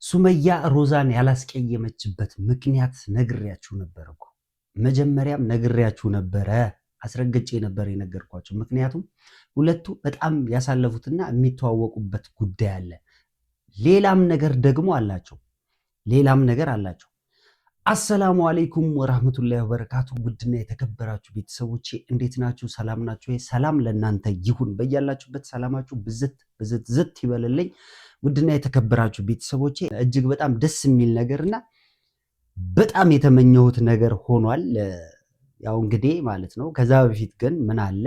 ሱመያ ሮዛን ያላስቀየመችበት ምክንያት ነግሬያችሁ ነበር እኮ። መጀመሪያም ነግሬያችሁ ነበረ፣ አስረግጬ ነበር የነገርኳችሁ። ምክንያቱም ሁለቱ በጣም ያሳለፉትና የሚተዋወቁበት ጉዳይ አለ። ሌላም ነገር ደግሞ አላቸው። አሰላሙ አለይኩም ወራህመቱላሂ ወበረካቱ። ውድና የተከበራችሁ ቤተሰቦቼ እንዴት ናችሁ? ሰላም ናችሁ? ሰላም ለእናንተ ይሁን። በያላችሁበት ሰላማችሁ ብዝት ይበልልኝ። ውድና የተከበራችሁ ቤተሰቦቼ እጅግ በጣም ደስ የሚል ነገርና በጣም የተመኘሁት ነገር ሆኗል። ያው እንግዲህ ማለት ነው። ከዛ በፊት ግን ምን አለ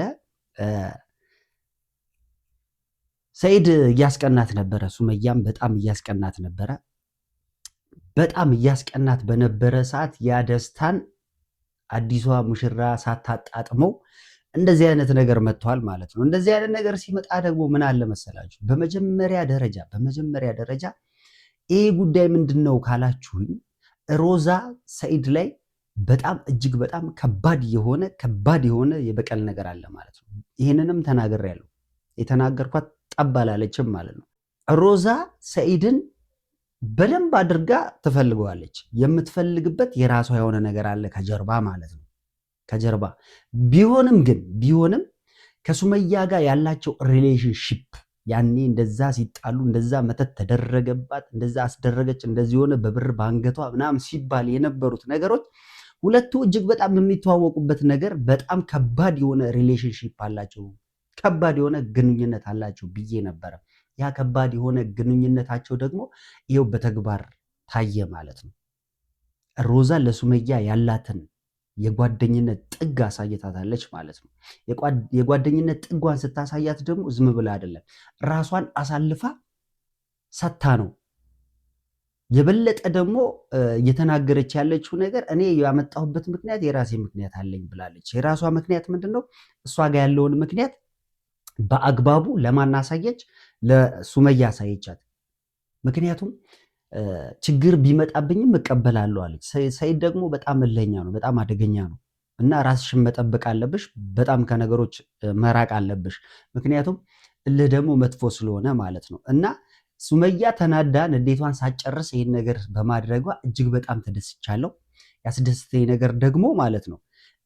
ሰይድ እያስቀናት ነበረ፣ ሱመያም በጣም እያስቀናት ነበረ። በጣም እያስቀናት በነበረ ሰዓት ያ ደስታን አዲሷ ሙሽራ ሳታጣጥመው እንደዚህ አይነት ነገር መጥቷል ማለት ነው። እንደዚህ አይነት ነገር ሲመጣ ደግሞ ምን አለ መሰላችሁ፣ በመጀመሪያ ደረጃ ይሄ ጉዳይ ምንድነው ካላችሁኝ፣ ሮዛ ሰኢድ ላይ በጣም እጅግ በጣም ከባድ የሆነ የበቀል ነገር አለ ማለት ነው። ይህንንም ተናግሬያለሁ። የተናገርኳት ጠብ አላለችም ማለት ነው። ሮዛ ሰኢድን በደንብ አድርጋ ትፈልገዋለች። የምትፈልግበት የራሷ የሆነ ነገር አለ ከጀርባ ማለት ነው። ከጀርባ ቢሆንም ከሱመያ ጋር ያላቸው ሪሌሽንሺፕ ያኔ እንደዛ ሲጣሉ እንደዛ መተት ተደረገባት፣ እንደዛ አስደረገች፣ እንደዚህ ሆነ፣ በብር ባንገቷ ምናምን ሲባል የነበሩት ነገሮች ሁለቱ እጅግ በጣም የሚተዋወቁበት ነገር በጣም ከባድ የሆነ ሪሌሽንሺፕ አላቸው፣ ከባድ የሆነ ግንኙነት አላቸው ብዬ ነበረ። ያ ከባድ የሆነ ግንኙነታቸው ደግሞ ይኸው በተግባር ታየ ማለት ነው። ሮዛ ለሱመያ ያላትን የጓደኝነት ጥግ አሳይታታለች ማለት ነው። የጓደኝነት ጥጓን ስታሳያት ደግሞ ዝም ብላ አይደለም፣ ራሷን አሳልፋ ሰታ ነው። የበለጠ ደግሞ እየተናገረች ያለችው ነገር እኔ ያመጣሁበት ምክንያት የራሴ ምክንያት አለኝ ብላለች። የራሷ ምክንያት ምንድነው? እሷ ጋር ያለውን ምክንያት በአግባቡ ለማናሳየች ለሱመያ አሳየቻት። ምክንያቱም ችግር ቢመጣብኝም እቀበላለሁ አለች። ሰኢድ ደግሞ በጣም እልኸኛ ነው፣ በጣም አደገኛ ነው እና ራስሽን መጠበቅ አለብሽ፣ በጣም ከነገሮች መራቅ አለብሽ። ምክንያቱም እልህ ደግሞ መጥፎ ስለሆነ ማለት ነው። እና ሱመያ ተናዳ ንዴቷን ሳጨርስ ይህን ነገር በማድረጓ እጅግ በጣም ተደስቻለሁ። ያስደስተኝ ነገር ደግሞ ማለት ነው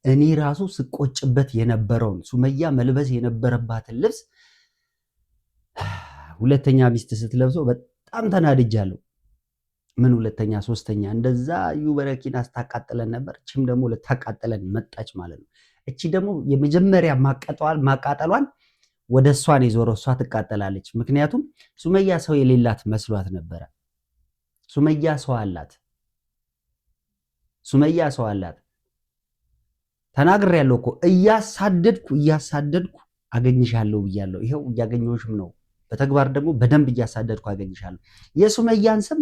እኔ ራሱ ስቆጭበት የነበረውን ሱመያ መልበስ የነበረባትን ልብስ ሁለተኛ ሚስት ስትለብሰው በጣም ተናድጃለሁ። ምን ሁለተኛ ሶስተኛ እንደዛ ዩበረኪና ስታቃጥለን ነበር፣ እቺም ደግሞ ልታቃጥለን መጣች ማለት ነው። እቺ ደግሞ የመጀመሪያ ማቃጠሏን ወደ እሷ ነው የዞረው። እሷ ትቃጠላለች። ምክንያቱም ሱመያ ሰው የሌላት መስሏት ነበረ። ሱመያ ሰው አላት። ተናግሬያለሁ እኮ እያሳደድኩ አገኝሻለሁ ብያለሁ። ይኸው እያገኘሁሽም ነው። በተግባር ደግሞ በደንብ እያሳደድኩ አገኝሻለሁ። የሱመያን ስም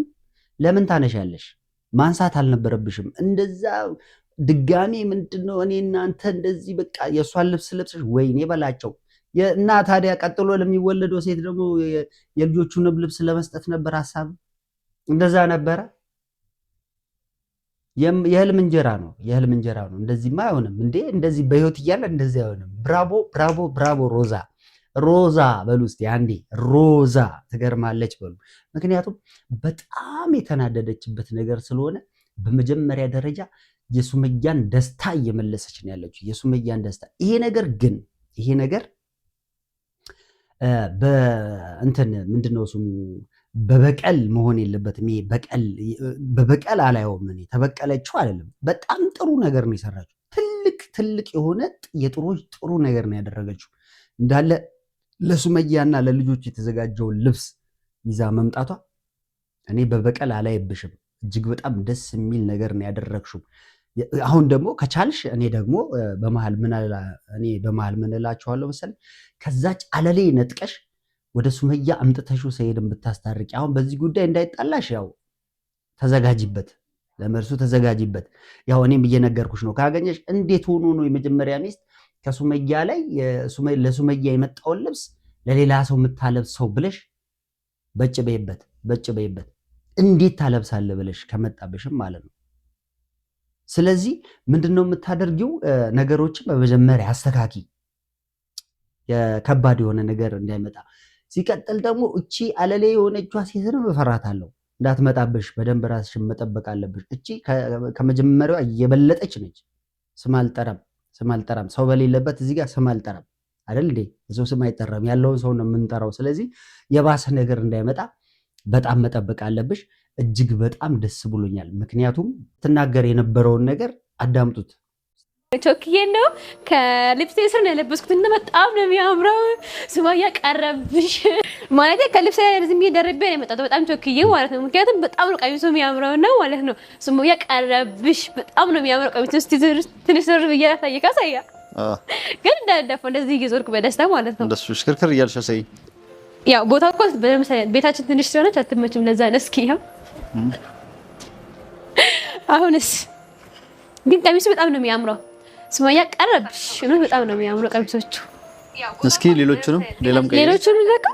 ለምን ታነሻለሽ? ማንሳት አልነበረብሽም። እንደዛ ድጋሜ ምንድነው እኔ እናንተ እንደዚህ በቃ የእሷን ልብስ ለብሰሽ ወይኔ በላቸው እና ታዲያ ቀጥሎ ለሚወለደው ሴት ደግሞ የልጆቹን ልብስ ለመስጠት ነበር ሀሳብ። እንደዛ ነበረ። የህልም እንጀራ ነው። እንደዚህማ አይሆንም እንዴ! እንደዚህ በህይወት እያለ እንደዚህ አይሆንም። ብራቮ ሮዛ በሉ እስቲ አንዴ። ሮዛ ትገርማለች በሉ። ምክንያቱም በጣም የተናደደችበት ነገር ስለሆነ በመጀመሪያ ደረጃ የሱመያን ደስታ እየመለሰች ነው ያለችው። የሱመያን ደስታ ይሄ ነገር በእንትን ምንድነው ስሙ በበቀል መሆን የለበትም። ይሄ በበቀል አላየውም። እኔ ተበቀለችው አይደለም። በጣም ጥሩ ነገር ነው የሰራችው። ትልቅ የሆነ የጥሩዎች ጥሩ ነገር ነው ያደረገችው። እንዳለ ለሱመያና ለልጆች የተዘጋጀውን ልብስ ይዛ መምጣቷ እኔ በበቀል አላየብሽም። እጅግ በጣም ደስ የሚል ነገር ነው ያደረግሽው። አሁን ደግሞ ከቻልሽ እኔ በመሃል ምን እላችኋለሁ መሰለኝ፣ ከዛች አለሌ ነጥቀሽ ወደ ሱመያ አምጥተሽው ሰኢድን ብታስታርቂ። አሁን በዚህ ጉዳይ እንዳይጣላሽ ያው ተዘጋጂበት፣ ለመርሱ ተዘጋጂበት። ያው እኔም እየነገርኩሽ ነው። ካገኘሽ እንዴት ሆኖ ነው የመጀመሪያ ሚስት ከሱመያ ላይ ለሱመያ የመጣውን ልብስ ለሌላ ሰው የምታለብሰው ብለሽ በጭ በይበት። እንዴት ታለብሳለህ ብለሽ ከመጣብሽም ማለት ነው። ስለዚህ ምንድነው የምታደርጊው? ነገሮችን በመጀመሪያ አስተካኪ፣ የከባድ የሆነ ነገር እንዳይመጣ። ሲቀጥል ደግሞ እቺ አለሌ የሆነቿ ሴትንም እፈራታለሁ። እንዳትመጣብሽ በደንብ ራስሽን መጠበቅ አለብሽ። እቺ ከመጀመሪያዋ የበለጠች ነች። ስም አልጠራም ሰው በሌለበት እዚህ ጋር ስም አልጠራም አይደል እንዴ? ሰው ስም አይጠራም፣ ያለውን ሰው ነው የምንጠራው። ስለዚህ የባሰ ነገር እንዳይመጣ በጣም መጠበቅ አለብሽ። እጅግ በጣም ደስ ብሎኛል። ምክንያቱም ትናገር የነበረውን ነገር አዳምጡት። ቾክዬ ነው ከልብሴ ስር ነው የለበስኩት እና በጣም ነው የሚያምረው። ሱመያ ቀረብሽ ማለት ከልብሴ ዝም ብዬ ደርቤ ነው የመጣሁት። በጣም ቾክዬ ማለት ነው። ምክንያቱም በጣም ነው ቀሚሱ የሚያምረው ነው ማለት ነው። ሱመያ ቀረብሽ በጣም ነው የሚያምረው ቀሚሱ። እስቲ ትንሽ ዞር ብዬ ላሳይህ። ካሳያ ግን እንዳደፈው እንደዚህ እየዞርኩ በደስታ ማለት ነው። እንደሱ ሽክርክር እያልሽ አሳይ። ያው ቦታው እኮ በመሰለ ቤታችን ትንሽ ስለሆነች አትመችም። ለዛ ነው። እስኪ ያው አሁንስ ግን ቀሚሱ በጣም ነው የሚያምረው። ሱመያ ቀረብሽ ነው በጣም ነው የሚያምረው ቀሚሶቹ። እስኪ ሌሎቹንም ለቃ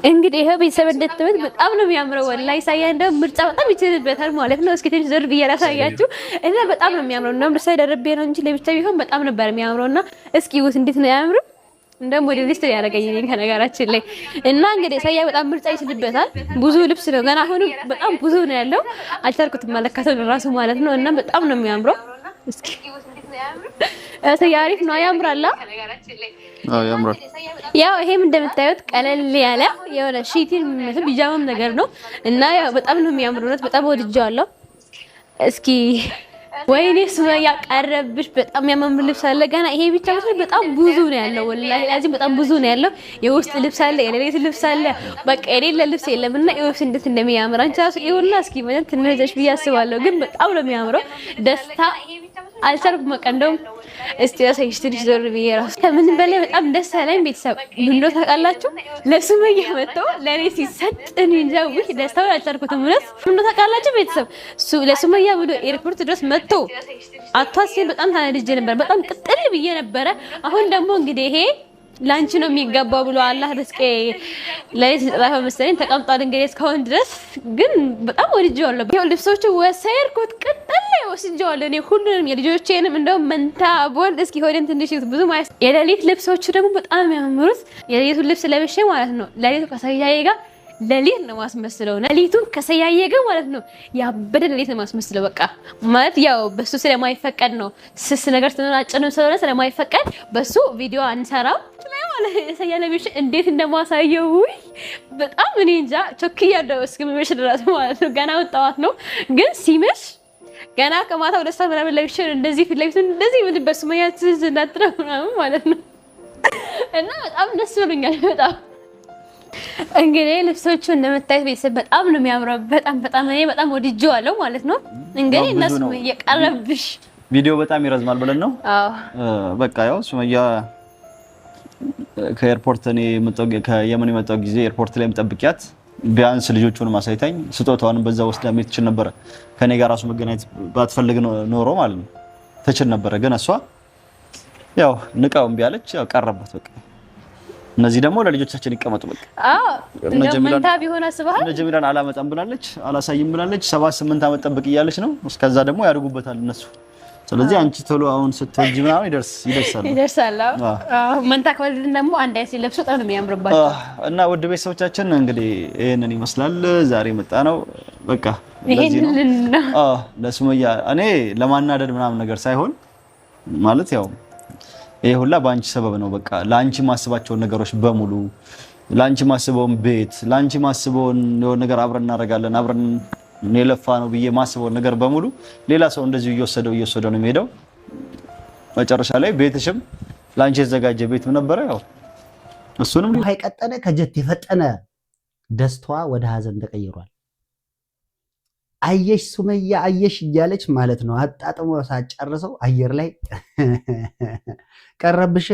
እንግዲህ ይሄ ቤተሰብ እንደተመት በጣም ነው የሚያምረው። ወላሂ ሳያ እንደው ምርጫ በጣም ይችላልበታል ማለት ነው። እስኪ ትንሽ ዘር ብዬ ላሳያችሁ እና በጣም ነው የሚያምረው። እና ምርጫ ደረቤ ነው እንጂ ለብቻ ቢሆን በጣም ነበር የሚያምረውና እስኪ ውት እንዴት ነው ያምረው። እንደም ወደ ሊስት ያደረገኝ እኔ ከነገራችን ላይ እና እንግዲህ ሳያ በጣም ምርጫ ይችላልበታል። ብዙ ልብስ ነው ገና አሁን በጣም ብዙ ነው ያለው። አልቻልኩትም መለካተው ራሱ ማለት ነው። እና በጣም ነው የሚያምረው። እስኪ ሳያ አሪፍ ነው ያምራላ። ያምራል። ያው ይሄም እንደምታዩት ቀለል ያለ የሆነ ሺቲን መስል ቢጃማም ነገር ነው እና ያው በጣም ነው የሚያምሩት። በጣም ወድጄዋለሁ። እስኪ ወይኔ ሱመያ ቀረብሽ በጣም የሚያምር ልብስ አለ ገና። ይሄ ብቻ መስል በጣም ብዙ ነው ያለው። ወላሂ ላዚም በጣም ብዙ ነው ያለው። የውስጥ ልብስ አለ፣ የሌሊት ልብስ አለ። በቃ የሌለ ልብስ የለምና ይወስ እንዴት እንደሚያምር አንቺ ራሱ ይሁንና እስኪ ማለት ትነዘሽ ብዬ አስባለሁ። ግን በጣም ነው የሚያምረው። ደስታ አልቻልኩም በቃ እንደውም እስቲ ያሳይሽ ትንሽ ዞር ብዬ ራሱ ከምን በላይ በጣም ደስ ያለኝ ቤተሰብ ምን እንደው ታውቃላችሁ? ለሱመያ መጥቶ ለኔ ሲሰጥ እኔ እንጃ ውይ ደስታው አልቻልኩትም። እውነት ምን እንደው ታውቃላችሁ ቤተሰብ ለሱመያ ብሎ ኤርፖርት ድረስ መጥቶ አቷስ በጣም ታነድጄ ነበር። በጣም ቅጥል ብዬ ነበረ። አሁን ደግሞ እንግዲህ ይሄ ላንቺ ነው የሚገባው ብሎ አላህ ርስቄ ለኔ ተጣጣፈ መሰለኝ ተቀምጧል። እንግዲህ እስካሁን ድረስ ግን በጣም ወድጄዋለሁ። ይሄው ልብሶቹ ወሰድኩት ቅጥል ወስጄዋለሁ። እኔ ሁሉንም የልጆቼንም እንደው መንታ ቦል እስኪ ሆዴን ትንሽ ብዙ ማለት የሌሊት ልብሶቹ ደግሞ በጣም ያምሩት። የሌሊቱን ልብስ ለብሼ ማለት ነው ሌሊቱ ከሰያዬ ጋር ሌሊት ነው ማስመስለው። ሌሊቱ ከሰያዬ ጋር ማለት ነው ያበደ ሌሊት ነው ማስመስለው። በቃ ማለት ያው በሱ ስለማይፈቀድ ነው ስስ ነገር ስለናጨነው ስለማይፈቀድ በሱ ቪዲዮ አንሰራም ማለት ሰያዬ ለብሼ እንዴት እንደማሳየው በጣም እኔ እንጃ ቾክያለሁ። እስከመመሽ ድረስ ማለት ነው ገና ወጣዋት ነው ግን ሲመሽ ገና ከማታ ወደ ሰዓት ምናምን ለብሼ እንደዚህ ፊት ለፊት እንደዚህ ምን በሱመያ ትዝ እንዳትረው ምናምን ማለት ነው እና በጣም ደስ ብሎኛል በጣም እንግዲህ ልብሶቹ እንደምታዩት ቤተሰብ በጣም ነው የሚያምረው። በጣም እኔ በጣም ወድጄዋለሁ ማለት ነው። እንግዲህ እነሱ የቀረብሽ ቪዲዮ በጣም ይረዝማል ብለን ነው። በቃ ያው ሱመያ ከኤርፖርት እኔ ከየመን የመጣው ጊዜ ኤርፖርት ላይ ጠብቂያት ቢያንስ ልጆቹን ማሳይታኝ ስጦታውን በዛ ወስዳ መት ትችል ነበር። ከኔ ጋር ራሱ መገናኘት ባትፈልግ ኖሮ ማለት ነው ትችል ነበር። ግን እሷ ያው ንቃውም ቢያለች ያው ቀረባት በቃ። እነዚህ ደግሞ ለልጆቻችን ይቀመጡ በቃ። መንታ ቢሆን አስበሃል። ጀሚላን አላመጣም ብላለች፣ አላሳይም ብላለች። 7-8 አመት ጠብቅ እያለች ነው። እስከዛ ደግሞ ያድጉበታል እነሱ። ስለዚህ አንቺ ቶሎ አሁን ስትወጂ ምናምን ይደርሳል። መንታ ከወለድን ደግሞ አንድ አይነት ሲለብሱ በጣም ነው የሚያምርባቸው። እና ውድ ቤተሰቦቻችን እንግዲህ ይሄንን ይመስላል ዛሬ መጣ ነው በቃ ለዚህ ነው። ለሱመያ እኔ ለማናደድ ምናምን ነገር ሳይሆን ማለት ያው ይሄ ሁላ በአንቺ ሰበብ ነው። በቃ ላንቺ ማስባቸው ነገሮች በሙሉ ላንቺ ማስበውን ቤት ላንቺ ማስበውን የሆነ ነገር አብረን እናደርጋለን አብረን የለፋ ነው ብዬ ማስበውን ነገር በሙሉ ሌላ ሰው እንደዚህ እየወሰደው ነው የሚሄደው። መጨረሻ ላይ ቤትሽም ላንቺ የተዘጋጀ ቤት ነበረ። ያው እሱንም ሃይቀጠነ ከጀት የፈጠነ ደስታዋ ወደ ሀዘን ተቀይሯል። አየሽ ሱመያ አየሽ እያለች ማለት ነው አጣጥሞ ሳጨርሰው አየር ላይ ቀረብሽ።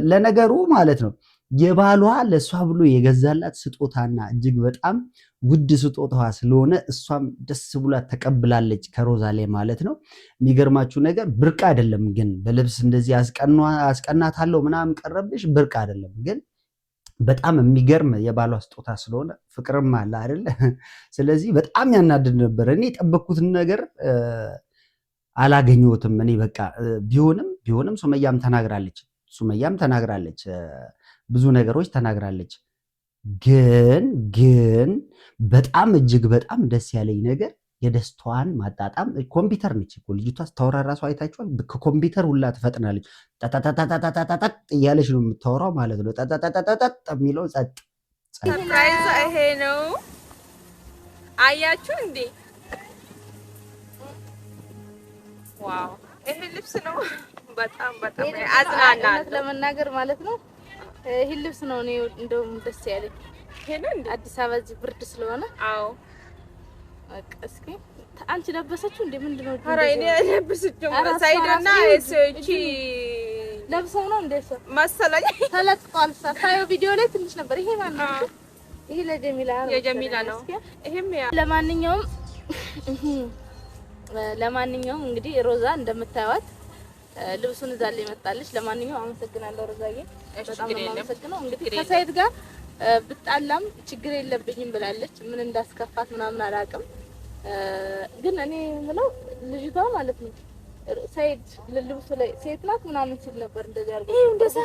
ለነገሩ ማለት ነው የባሏ ለሷ ብሎ የገዛላት ስጦታና እጅግ በጣም ውድ ስጦታዋ ስለሆነ እሷም ደስ ብሏት ተቀብላለች ከሮዛ ላይ ማለት ነው። የሚገርማችሁ ነገር ብርቅ አይደለም ግን በልብስ እንደዚህ አስቀናታለሁ ምናምን ቀረብሽ ብርቅ አይደለም ግን በጣም የሚገርም የባሏ ስጦታ ስለሆነ ፍቅርም አለ አይደል? ስለዚህ በጣም ያናድድ ነበር። እኔ የጠበቅኩትን ነገር አላገኘሁትም። እኔ በቃ ቢሆንም ሱመያም ተናግራለች ብዙ ነገሮች ተናግራለች። ግን በጣም እጅግ በጣም ደስ ያለኝ ነገር የደስታዋን ማጣጣም ኮምፒውተር ነች እኮ ልጅቷ ስታወራ ራሱ አይታችኋል። ከኮምፒውተር ሁላ ትፈጥናለች። ጠጠጠጠጠጠጠጥ እያለች ነው የምታወራው ማለት ነው። ጠጠጠጠጠጥ የሚለው ጸጥ ሰርፕራይዝ ይሄ ነው። አያችሁ እንዴ? ዋው! ይሄ ልብስ ነው። በጣም አዝናናል ለመናገር ማለት ነው። ይሄ ልብስ ነው እኔ እንደውም ደስ ያለኝ። ይሄን እንዴ አዲስ አበባ እዚህ ብርድ ስለሆነ አዎ እስኪ አንቺ ለበሰችው እንዴ? ምንድነው? ኧረ እኔ ለበሰችው ሳይድና እቺ ለብሰው ነው እንዴ መሰለኝ ተለጥፏል። ሳይው ቪዲዮ ላይ ትንሽ ነበር። ይሄ ማን ነው? ይሄ ለጀሚላ ነው። የጀሚላ ነው። ይሄም ለማንኛውም እንግዲህ ሮዛ እንደምታዩት ልብሱን እዛ ላይ መጣለች። ለማንኛውም አመሰግናለሁ ሮዛዬ፣ በጣም ነው አመሰግናለሁ። እንግዲህ ከሳይድ ጋር ብጣላም ችግር የለብኝም ብላለች። ምን እንዳስከፋት ምናምን አላውቅም። ግን እኔ የምለው ልጅቷ ማለት ነው ሳይድ ልብሱ ላይ ሴት ናት ምናምን ሲል ነበር። እንደዚህ አርገ ይሄ እንደዛ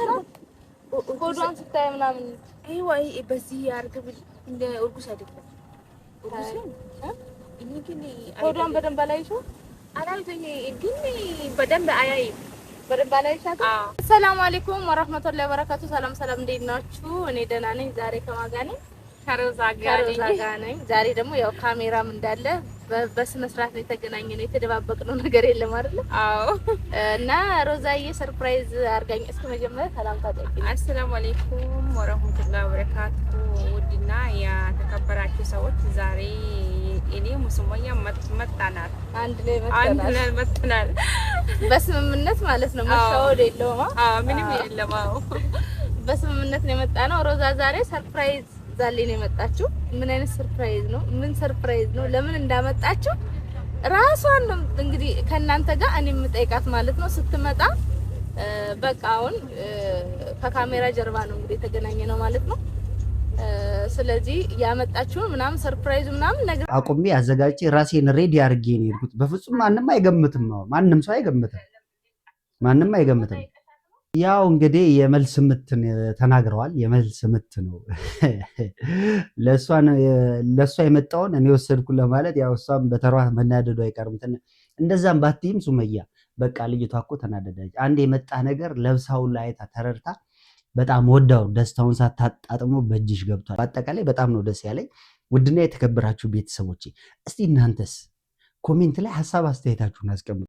ሆዷን ስታይ ምናምን ይሄ ወይ በዚህ አርገብ እንደ እርጉስ አይደለም። እርጉስ ነው እኔ ግን ሆዷን በደንብ አላየሽው? አላየሁኝ ግን በደንብ አያይም። በደንብ አላየሻት? ሰላም አለይኩም ወራህመቱላሂ ወበረካቱ። ሰላም እንዴት ናችሁ? እኔ ደህና ነኝ። ዛሬ ከማን ጋር ነኝ? ከሮዛ ጋር ነኝ። ዛሬ ደግሞ ያው ካሜራም እንዳለ በስነ ስርዓት ነው የተገናኘነው። የተደባበቅነው ነገር የለም አይደል? አዎ። እና ሮዛዬ ሰርፕራይዝ አርጋኝ። እስኪ መጀመሪያ ሰላም ታጠቂ። አሰላሙ አለይኩም ወራህመቱላሂ ወበረካቱ። ውድና የተከበራችሁ ሰዎች ዛሬ እኔ ሙስሙያ መጣናል። አንድ ላይ መጣናል። በስምምነት ማለት ነው። መሻወድ የለውም። አዎ ምንም የለም። አዎ በስምምነት ነው የመጣነው። ሮዛ ዛሬ ሰርፕራይዝ ዛሬ ነው የመጣችው። ምን አይነት ሰርፕራይዝ ነው? ምን ሰርፕራይዝ ነው? ለምን እንዳመጣችው ራሷን ነው እንግዲህ ከእናንተ ጋር እኔ የምጠይቃት ማለት ነው። ስትመጣ በቃ አሁን ከካሜራ ጀርባ ነው እንግዲህ የተገናኘ ነው ማለት ነው። ስለዚህ ያመጣችውን ምናምን ሰርፕራይዝ ምናምን ነገር አቁሜ አዘጋጅቼ ራሴን ሬዲ አድርጌ ነው የሄድኩት። በፍጹም ማንም አይገምትም ነው ማንም ሰው አይገምትም። ያው እንግዲህ የመልስ ምት ተናግረዋል። የመልስ ምት ነው ለእሷ የመጣውን እኔ ወሰድኩ ለማለት ያው እሷም በተሯ መናደዱ አይቀርም። እንደዛም ባትይም ሱመያ በቃ ልጅቷ እኮ ተናደደች። አንድ የመጣ ነገር ለብሳው ላይ ተረድታ በጣም ወዳው ደስታውን ሳታጣጥሞ በእጅሽ ገብቷል። በአጠቃላይ በጣም ነው ደስ ያለኝ። ውድና የተከበራችሁ ቤተሰቦቼ እስቲ እናንተስ ኮሜንት ላይ ሀሳብ አስተያየታችሁን አስቀምጡ።